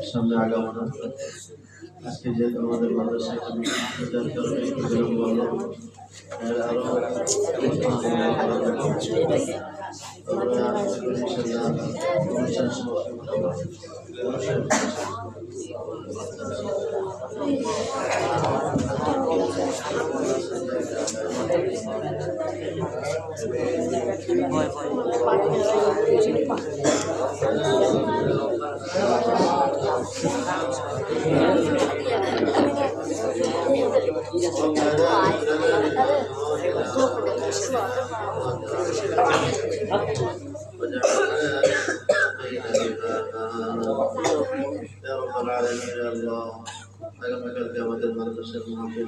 সামনে আগামনা আজকে যেহেতু আমাদের মাদ্রাসায় যার কারণে একটু বিলম্ব হলো আরো অনুষ্ঠান আগামীকালকে আমাদের মাদ্রাসার মাহফিল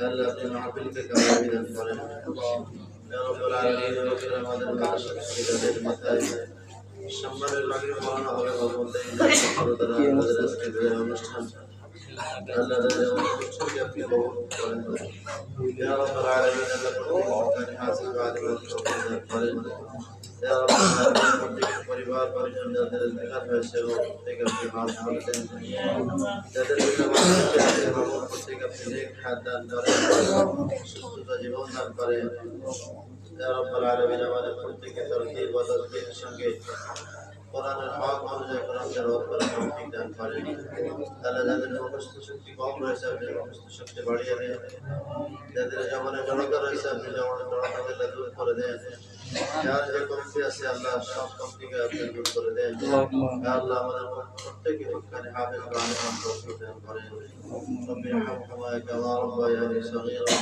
আল্লাহ আপনি মাহফিলকে কামিয়াবি দান করেন ইয়া রাব্বুল আলামিন আমাদের মাদ্রাসার শহীদদের মাথায় সম্মানের বাগড়ি পরানো হবে বলতে আমাদের আজকের অনুষ্ঠান আল্লাহ তাআলা আপনি কবুল করেন ইয়া রাব্বুল আলামিন আল্লাহ প্রত্যেককে হাসিল বাদিবাদ করেন ইয়া রাব্বুল আলামিন প্রত্যেক পরিবার পরিজন যাদের ইন্তেকাল হয়েছে প্রত্যেককে আপনি মাফ করে দেন যাদের প্রত্যেককে আপনি নেক হায়াত দান করেন সুস্থতা জীবন দান করেন ইয়া রাব্বুল আলামিন আমাদের প্রত্যেককে তাওহীদ ওয়া তাসবিহের সঙ্গে কোরআনের হক অনুযায়ী কোরআন তেলাওয়াত করার তৌফিক দান করেন আল্লাহ যাদের মুখস্থ শক্তি কম রয়েছে আপনি মুখস্থ শক্তি বাড়িয়ে দেন যাদের জীবনে জড়তা রয়েছে আপনি জীবনে জড়তাকে দূর করে দেন যার যে কমতি আছে আল্লাহ সব কমতিকে আপনি দূর করে দেন আল্লাহ আমাদের প্রত্যেককে হক্কানি হাফেজ কোরআন তৌফিক দান করেন রব্বি ইরহামহুমা কামা রাব্বায়ানি সগীরা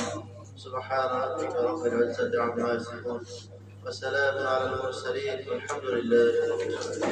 سبحان ربك رب العزة عما يصفون وسلام على المرسلين والحمد لله رب العالمين